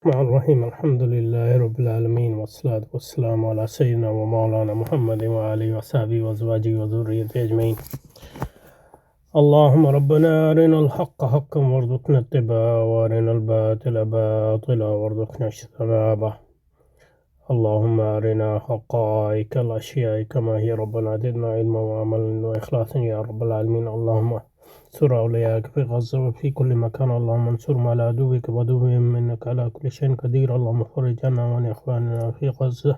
الرحمن الرحيم الحمد لله رب العالمين والصلاة والسلام على سيدنا ومولانا محمد وآله وصحبه وأزواجه وذريته أجمعين. اللهم ربنا أرنا الحق حقا وارزقنا اتباعه وأرنا الباطل باطلا وارزقنا اجتنابه. اللهم أرنا حقائق الأشياء كما هي ربنا زدنا علما وعملا وإخلاصا يا رب العالمين. اللهم انصر أولياءك في غزة وفي كل مكان. اللهم انصرهم على عدوك وعدوهم إنك على كل شيء قدير. اللهم فرج عنا وعن إخواننا في غزة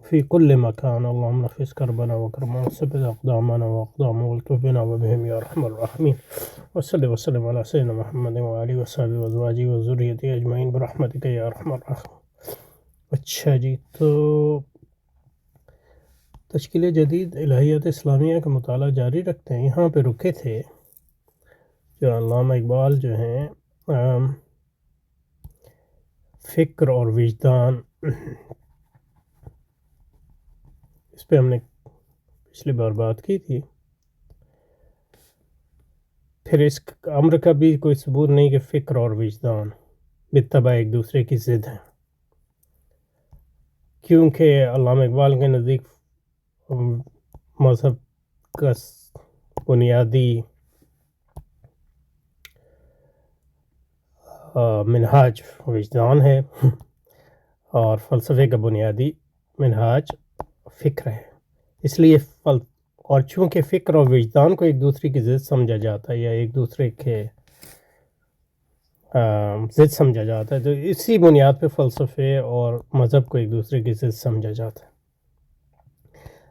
في كل مكان. اللهم نفس كربنا وكربنا وثبت أقدامنا وأقدام والطف بنا وبهم يا أرحم الراحمين. وصلي وسلم على سيدنا محمد وآله وصحبه وأزواجه وذريته أجمعين برحمتك يا أرحم الراحمين. اچھا جی، تو تشکیل جدید الہیات اسلامیہ کا مطالعہ جاری رکھتے ہیں. یہاں پہ رکے تھے جو علامہ اقبال جو ہیں فکر اور وجدان، اس پہ ہم نے پچھلی بار بات کی تھی. پھر اس امر کا بھی کوئی ثبوت نہیں کہ فکر اور وجدان بالطبع ایک دوسرے کی ضد ہیں، کیونکہ علامہ اقبال کے نزدیک مذہب کا بنیادی منہاج وجدان ہے اور فلسفے کا بنیادی منہاج فکر ہے. اس لیے اور چونکہ فکر اور وجدان کو ایک دوسرے کی ضد سمجھا جاتا ہے یا ایک دوسرے کے ضد سمجھا جاتا ہے، تو اسی بنیاد پہ فلسفے اور مذہب کو ایک دوسرے کی ضد سمجھا جاتا ہے.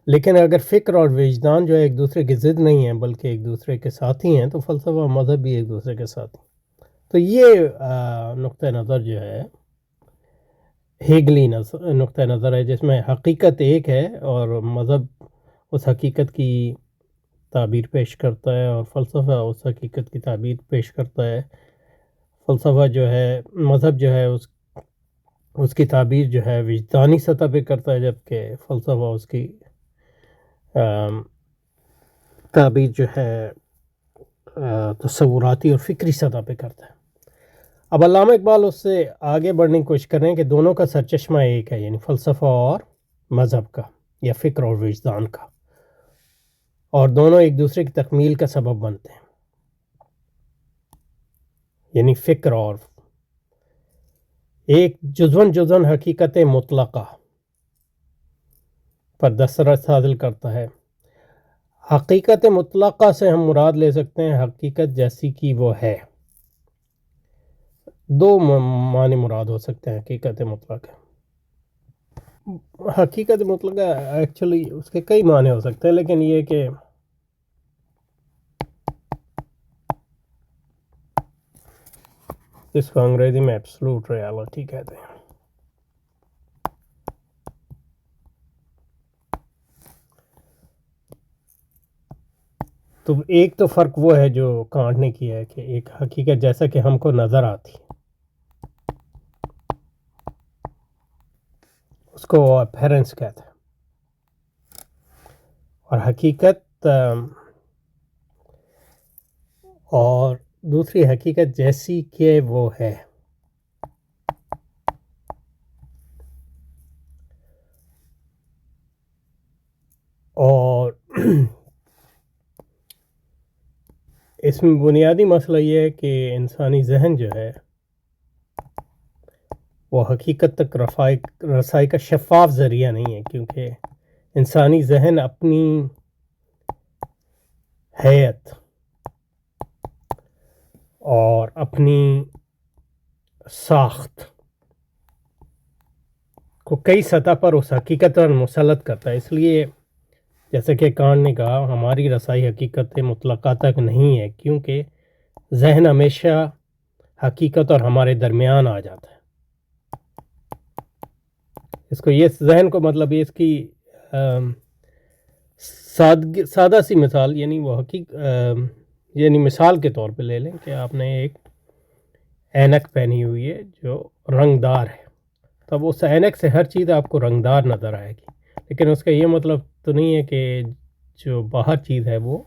لیکن اگر فکر اور وجدان جو ہے ایک دوسرے کی ضد نہیں ہیں بلکہ ایک دوسرے کے ساتھی ہیں، تو فلسفہ اور مذہب بھی ایک دوسرے کے ساتھی ہیں. تو یہ نقطہ نظر جو ہے ہیگلی نقطہ نظر ہے، جس میں حقیقت ایک ہے اور مذہب اس حقیقت کی تعبیر پیش کرتا ہے اور فلسفہ اس حقیقت کی تعبیر پیش کرتا ہے. فلسفہ جو ہے، مذہب جو ہے اس کی تعبیر جو ہے وجدانی سطح پہ کرتا ہے، جبکہ فلسفہ اس کی تعبیر جو ہے تصوراتی اور فکری سطح پہ کرتا ہے. اب علامہ اقبال اس سے آگے بڑھنے کی کوشش کر رہے ہیں کہ دونوں کا سرچشمہ ایک ہے، یعنی فلسفہ اور مذہب کا یا فکر اور وجدان کا، اور دونوں ایک دوسرے کی تکمیل کا سبب بنتے ہیں. یعنی فکر اور ایک جزون حقیقت مطلقہ پر دسترس حاصل کرتا ہے. حقیقت مطلقہ سے ہم مراد لے سکتے ہیں حقیقت جیسی کی وہ ہے. دو معنی مراد ہو سکتے ہیں حقیقت مطلقہ. حقیقت مطلقہ ایکچولی اس کے کئی معنی ہو سکتے ہیں، لیکن یہ کہ اس کو انگریزی میں ایبسلوٹ ریالٹی کہتے ہیں. تو ایک تو فرق وہ ہے جو کانٹ نے کیا ہے کہ ایک حقیقت جیسا کہ ہم کو نظر آتی، اس کو اپیرنس کہتے ہیں، اور حقیقت اور دوسری حقیقت جیسی کہ وہ ہے. اور اس میں بنیادی مسئلہ یہ ہے کہ انسانی ذہن جو ہے وہ حقیقت تک رسائی کا شفاف ذریعہ نہیں ہے، کیونکہ انسانی ذہن اپنی حیت اور اپنی ساخت کو کئی سطح پر اس حقیقت پر مسلط کرتا ہے. اس لیے جیسا کہ کانٹ نے کہا ہماری رسائی حقیقت مطلقہ تک نہیں ہے، کیونکہ ذہن ہمیشہ حقیقت اور ہمارے درمیان آ جاتا ہے. اس کو یہ ذہن کو مطلب اس کی سادہ سی مثال، یعنی وہ یعنی مثال کے طور پہ لے لیں کہ آپ نے ایک اینک پہنی ہوئی ہے جو رنگ دار ہے. تب اس اینک سے ہر چیز آپ کو رنگ دار نظر آئے گی، لیکن اس کا یہ مطلب تو نہیں ہے کہ جو باہر چیز ہے وہ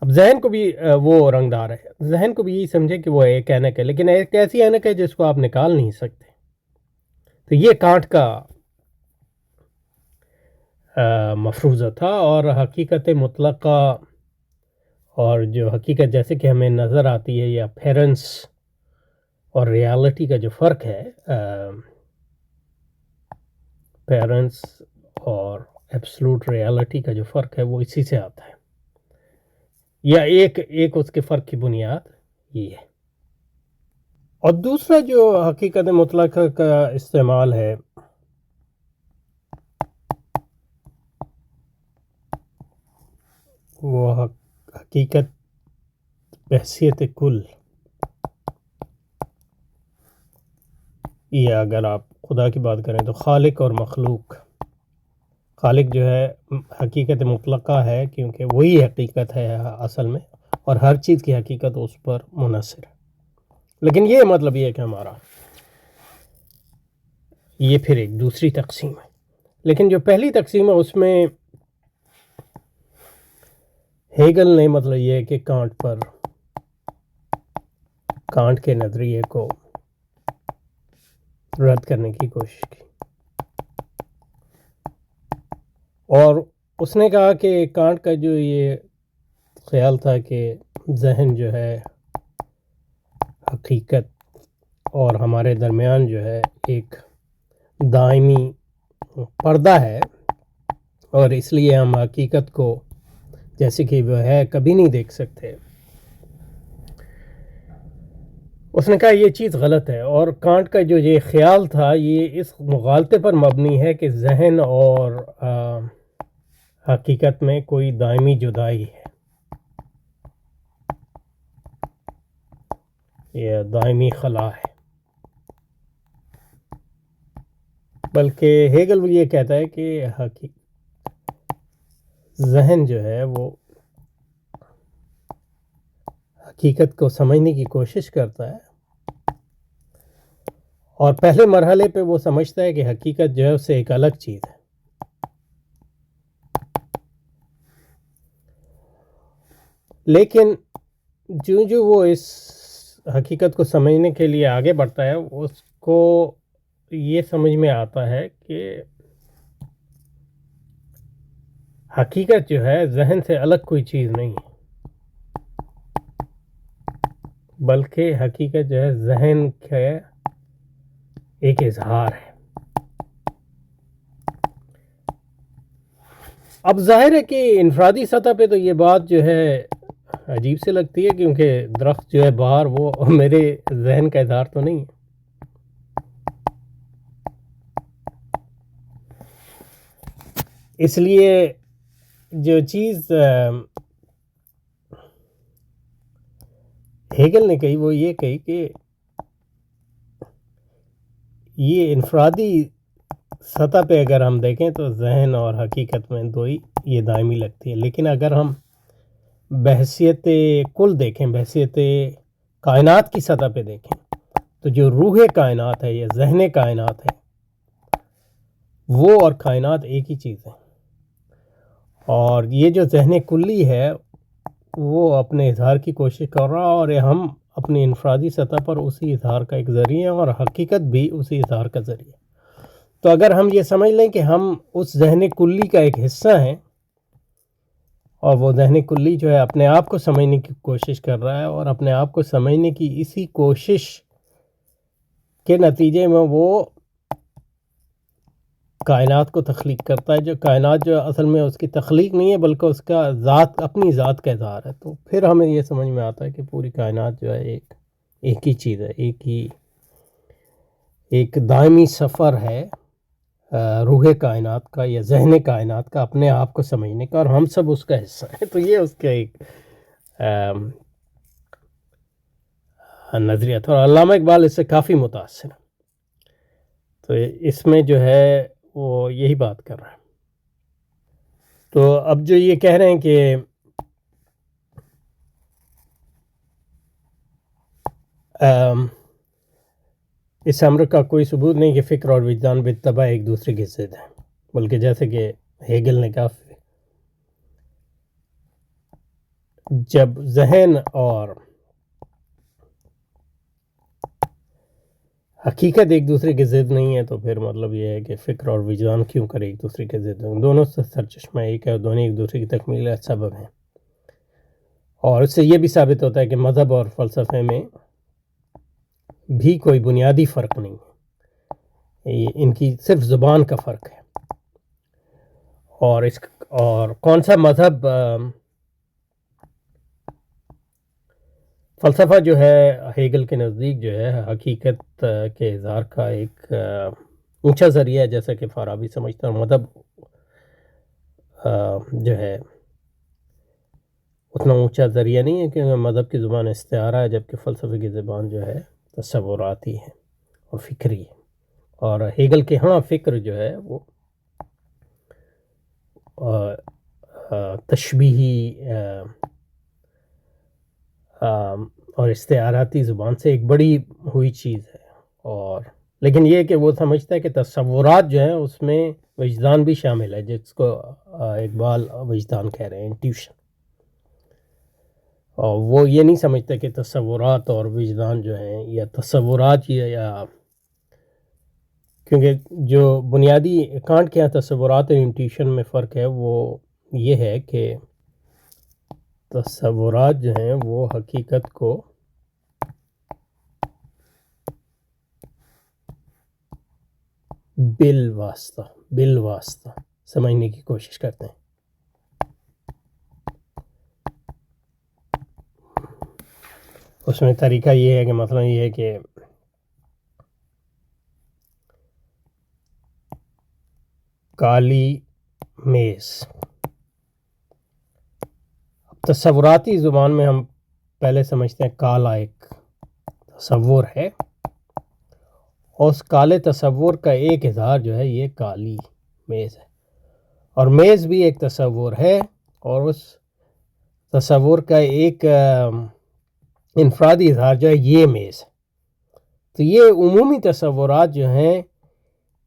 اب ذہن کو بھی وہ رنگ دار ہے، ذہن کو بھی یہی سمجھے کہ وہ ایک اینک ہے، لیکن ایک ایسی اینک ہے جس کو آپ نکال نہیں سکتے. تو یہ کانٹ کا مفروضہ تھا. اور حقیقت مطلقہ اور جو حقیقت جیسے کہ ہمیں نظر آتی ہے، یا اپیرنس اور ریالٹی کا جو فرق ہے، اپیرنس اور ایبسلوٹ ریالٹی کا جو فرق ہے وہ اسی سے آتا ہے، یا ایک اس کے فرق کی بنیاد یہ ہے. اور دوسرا جو حقیقت مطلقہ کا استعمال ہے، وہ حقیقت بحیثیت کل، یا اگر آپ خدا کی بات کریں تو خالق اور مخلوق. خالق جو ہے حقیقت مطلقہ ہے کیونکہ وہی حقیقت ہے اصل میں، اور ہر چیز کی حقیقت اس پر منحصر ہے. لیکن یہ مطلب یہ ہے کہ ہمارا یہ پھر ایک دوسری تقسیم ہے. لیکن جو پہلی تقسیم ہے اس میں ہیگل نے مطلب یہ ہے کہ کانٹ کے نظریے کو رد کرنے کی کوشش کی، اور اس نے کہا کہ کانٹ کا جو یہ خیال تھا کہ ذہن جو ہے حقیقت اور ہمارے درمیان جو ہے ایک دائمی پردہ ہے، اور اس لیے ہم حقیقت کو جیسے کہ وہ ہے کبھی نہیں دیکھ سکتے. اس نے کہا یہ چیز غلط ہے، اور کانٹ کا جو یہ خیال تھا یہ اس مغالطے پر مبنی ہے کہ ذہن اور حقیقت میں کوئی دائمی جدائی ہے، یہ دائمی خلا ہے. بلکہ ہیگل یہ کہتا ہے کہ ذہن جو ہے وہ حقیقت کو سمجھنے کی کوشش کرتا ہے، اور پہلے مرحلے پہ وہ سمجھتا ہے کہ حقیقت جو ہے اس سے ایک الگ چیز ہے. لیکن جو وہ اس حقیقت کو سمجھنے کے لیے آگے بڑھتا ہے، اس کو یہ سمجھ میں آتا ہے کہ حقیقت جو ہے ذہن سے الگ کوئی چیز نہیں ہے، بلکہ حقیقت جو ہے ذہن کا ایک اظہار ہے. اب ظاہر ہے کہ انفرادی سطح پہ تو یہ بات جو ہے عجیب سے لگتی ہے، کیونکہ درخت جو ہے باہر وہ میرے ذہن کا اظہار تو نہیں ہے. اس لیے جو چیز ہیگل نے کہی وہ یہ کہی کہ یہ انفرادی سطح پہ اگر ہم دیکھیں تو ذہن اور حقیقت میں دو ہی یہ دائمی لگتی ہے، لیکن اگر ہم بحیثیت کل دیکھیں، بحیثیت کائنات کی سطح پہ دیکھیں، تو جو روح کائنات ہے یا ذہن کائنات ہے وہ اور کائنات ایک ہی چیز ہے. اور یہ جو ذہن کلی ہے وہ اپنے اظہار کی کوشش کر رہا، اور ہم اپنی انفرادی سطح پر اسی اظہار کا ایک ذریعہ ہیں، اور حقیقت بھی اسی اظہار کا ذریعہ. تو اگر ہم یہ سمجھ لیں کہ ہم اس ذہن کلی کا ایک حصہ ہیں، اور وہ ذہن کلی جو ہے اپنے آپ کو سمجھنے کی کوشش کر رہا ہے، اور اپنے آپ کو سمجھنے کی اسی کوشش کے نتیجے میں وہ کائنات کو تخلیق کرتا ہے، جو کائنات جو اصل میں اس کی تخلیق نہیں ہے بلکہ اس کا اپنی ذات کا اظہار ہے. تو پھر ہمیں یہ سمجھ میں آتا ہے کہ پوری کائنات جو ہے ایک ہی چیز ہے، ایک دائمی سفر ہے روح کائنات کا یا ذہن کائنات کا اپنے آپ کو سمجھنے کا، اور ہم سب اس کا حصہ ہیں. تو یہ اس کا ایک نظریہ تھا، اور علامہ اقبال اس سے کافی متاثر ہے. تو اس میں جو ہے وہ یہی بات کر رہا ہے. تو اب جو یہ کہہ رہے ہیں کہ اس امر کا کوئی ثبوت نہیں کہ فکر اور وجدان بالطبع ایک دوسرے کے ضد ہیں، بلکہ جیسے کہ ہیگل نے کہا جب ذہن اور حقیقت ایک دوسرے کے ضد نہیں ہے تو پھر مطلب یہ ہے کہ فکر اور وجدان کیوں کرے ایک دوسرے کے ضد، دونوں سے سرچشمہ ایک ہے اور دونوں ایک دوسرے کی تکمیل کا سبب ہیں. اور اس سے یہ بھی ثابت ہوتا ہے کہ مذہب اور فلسفے میں بھی کوئی بنیادی فرق نہیں ہے، ان کی صرف زبان کا فرق ہے. اور کون سا مذہب فلسفہ جو ہے ہیگل کے نزدیک جو ہے حقیقت کے اظہار کا ایک اونچا ذریعہ ہے، جیسا کہ فارابی سمجھتا ہے. مذہب جو ہے اتنا اونچا ذریعہ نہیں ہے کیونکہ مذہب کی زبان استعارہ ہے، جبکہ فلسفے کی زبان جو ہے تصوراتی ہے اور فکری ہے. اور ہیگل کے ہاں فکر جو ہے وہ تشبیہی اور استعاراتی زبان سے ایک بڑی ہوئی چیز ہے. اور لیکن یہ کہ وہ سمجھتا ہے کہ تصورات جو ہیں اس میں وجدان بھی شامل ہے، جس کو اقبال وجدان کہہ رہے ہیں، انٹیوشن. اور وہ یہ نہیں سمجھتا کہ تصورات اور وجدان جو ہیں یا تصورات یا کیونکہ جو بنیادی کانٹ کے یہاں تصورات اور انٹیوشن میں فرق ہے وہ یہ ہے کہ تصورات جو ہیں وہ حقیقت کو بالواسطہ سمجھنے کی کوشش کرتے ہیں. اس میں طریقہ یہ ہے کہ مثلا یہ ہے کہ کالی میز، تصوراتی زبان میں ہم پہلے سمجھتے ہیں کالا ایک تصور ہے، اور اس کالے تصور کا ایک اظہار جو ہے یہ کالی میز ہے. اور میز بھی ایک تصور ہے اور اس تصور کا ایک انفرادی اظہار جو ہے یہ میز ہے. تو یہ عمومی تصورات جو ہیں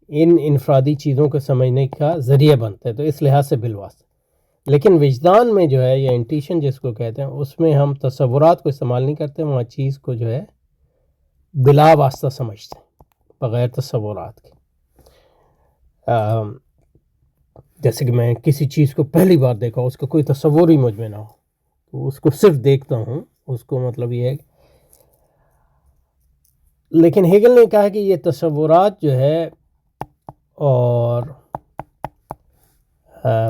ان انفرادی چیزوں کو سمجھنے کا ذریعہ بنتے ہیں، تو اس لحاظ سے بالواسطہ. لیکن وجدان میں جو ہے یا انٹیوشن جس کو کہتے ہیں اس میں ہم تصورات کو استعمال نہیں کرتے، وہاں چیز کو جو ہے بلا واسطہ سمجھتے ہیں بغیر تصورات کے. جیسے کہ میں کسی چیز کو پہلی بار دیکھا، اس کا کوئی تصور ہی مجھ میں نہ ہو، تو اس کو صرف دیکھتا ہوں، اس کو مطلب یہ ہے. لیکن ہیگل نے کہا کہ یہ تصورات جو ہے اور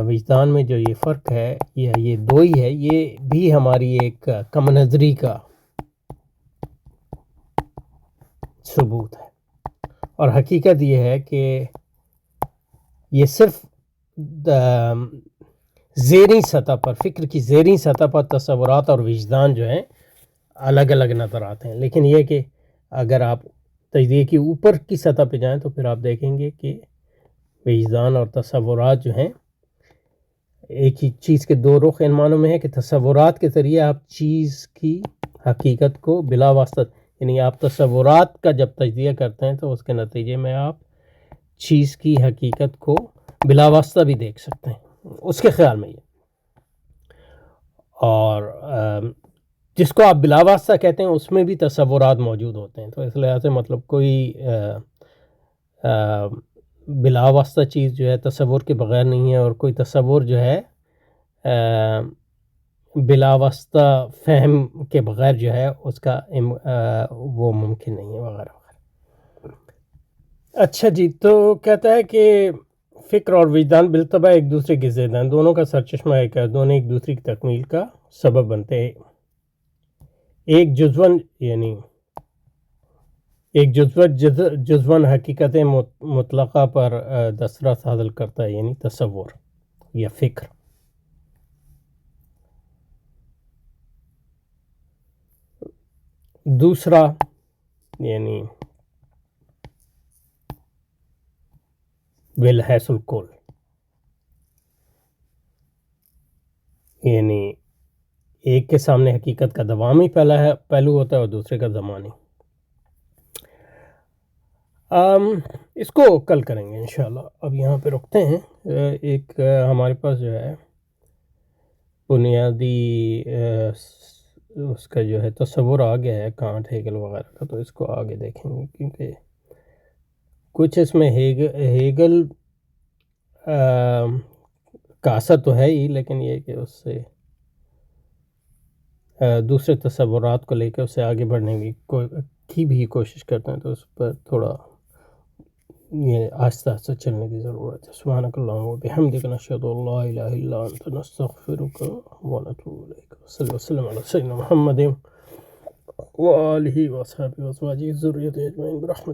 وجدان میں جو یہ فرق ہے یا یہ دو ہی ہے، یہ بھی ہماری ایک کم نظری کا ثبوت ہے. اور حقیقت یہ ہے کہ یہ صرف زیریں سطح پر، فکر کی زیریں سطح پر تصورات اور وجدان جو ہیں الگ الگ نظر آتے ہیں. لیکن یہ کہ اگر آپ تجزیے کی اوپر کی سطح پہ جائیں تو پھر آپ دیکھیں گے کہ وجدان اور تصورات جو ہیں ایک ہی چیز کے دو رخ ان معنوں میں ہے کہ تصورات کے ذریعے آپ چیز کی حقیقت کو بلا واسطہ، یعنی آپ تصورات کا جب تجزیہ کرتے ہیں تو اس کے نتیجے میں آپ چیز کی حقیقت کو بلا واسطہ بھی دیکھ سکتے ہیں اس کے خیال میں. یہ اور جس کو آپ بلا واسطہ کہتے ہیں اس میں بھی تصورات موجود ہوتے ہیں. تو اس لحاظ سے مطلب کوئی بلا واسطہ چیز جو ہے تصور کے بغیر نہیں ہے، اور کوئی تصور جو ہے بلا واسطہ فہم کے بغیر جو ہے اس کا وہ ممکن نہیں ہے وغیرہ وغیرہ. اچھا جی، تو کہتا ہے کہ فکر اور وجدان بالطبع ایک دوسرے کے ضد ہیں، دونوں کا سرچشمہ ایک ہے، دونوں ایک دوسرے کی تکمیل کا سبب بنتے ہیں. ایک جزون حقیقت مطلقہ پر دسترس حاصل کرتا ہے، یعنی تصور یا فکر. دوسرا یعنی بالحیث الکل، یعنی ایک کے سامنے حقیقت کا دوامی پہلو ہوتا ہے اور دوسرے کا زمانی. اس کو کل کریں گے انشاءاللہ. اب یہاں پہ رکھتے ہیں. ایک ہمارے پاس جو ہے بنیادی اس کا جو ہے تصور آ گیا ہے کانٹ ہیگل وغیرہ کا، تو اس کو آگے دیکھیں گے، کیونکہ کچھ اس میں ہیگل کا اثر تو ہے ہی، لیکن یہ کہ اس سے دوسرے تصورات کو لے کے اسے آگے بڑھنے کی بھی کوشش کرتے ہیں، تو اس پر تھوڑا یہ آہستہ آہستہ چلنے کی ضرورت ہے۔ سبحانک اللہم و بحمدک، نشہد ان لا الہ الا انت، نستغفرک و نتوب الیک۔ صلی اللہ وسلم علی سیدنا محمد و آلہ و اصحابہ و ازواجہ ذریۃ اجمعین برحمتک۔